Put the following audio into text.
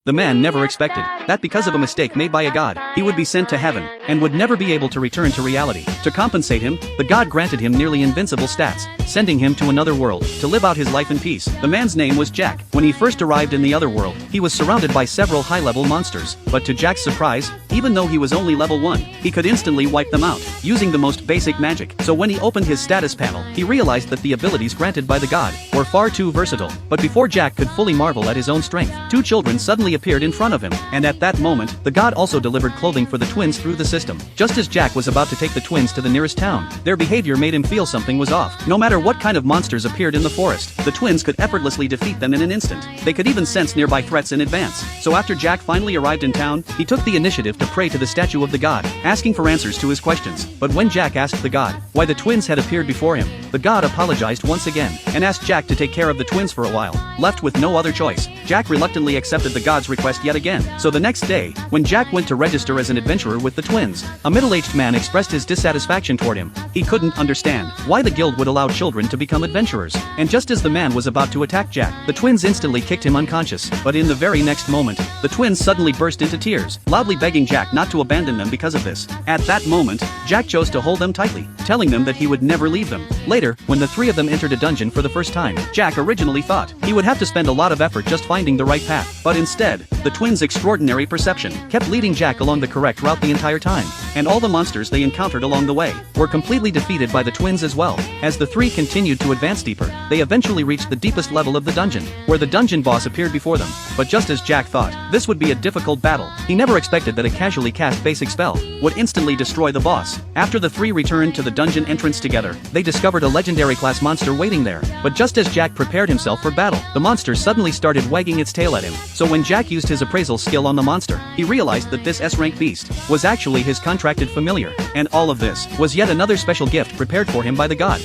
The man never expected that because of a mistake made by a god, he would be sent to heaven, and would never be able to return to reality. To compensate him, the god granted him nearly invincible stats, sending him to another world, to live out his life in peace. The man's name was Jack. When he first arrived in the other world, he was surrounded by several high-level monsters, but to Jack's surprise, even though he was only level 1, he could instantly wipe them out, using the most basic magic. So when he opened his status panel, he realized that the abilities granted by the god were far too versatile. But before Jack could fully marvel at his own strength, two children suddenly appeared in front of him, and at that moment, the god also delivered clothing for the twins through the system. Just as Jack was about to take the twins to the nearest town, their behavior made him feel something was off. No matter what kind of monsters appeared in the forest, the twins could effortlessly defeat them in an instant. They could even sense nearby threats in advance. So after Jack finally arrived in town, he took the initiative to pray to the statue of the god, asking for answers to his questions. But when Jack asked the god why the twins had appeared before him, the god apologized once again, and asked Jack to take care of the twins for a while. Left with no other choice, Jack reluctantly accepted the god's request yet again. So the next day, when Jack went to register as an adventurer with the twins, a middle-aged man expressed his dissatisfaction toward him. He couldn't understand why the guild would allow children to become adventurers. And just as the man was about to attack Jack, the twins instantly kicked him unconscious. But in the very next moment, the twins suddenly burst into tears, loudly begging Jack not to abandon them because of this. At that moment, Jack chose to hold them tightly, telling them that he would never leave them. Later, when the three of them entered a dungeon for the first time, Jack originally thought he would have to spend a lot of effort just finding the right path. But instead, the twins' extraordinary perception kept leading Jack along the correct route the entire time. And all the monsters they encountered along the way were completely defeated by the twins as well. As the three continued to advance deeper, they eventually reached the deepest level of the dungeon, where the dungeon boss appeared before them. But just as Jack thought this would be a difficult battle, he never expected that a casually cast basic spell would instantly destroy the boss. After the three returned to the dungeon entrance together, they discovered a legendary class monster waiting there. But just as Jack prepared himself for battle, the monster suddenly started wagging its tail at him. So when Jack used his appraisal skill on the monster, he realized that this S-rank beast was actually his contracted familiar. And all of this was yet another special gift prepared for him by the god.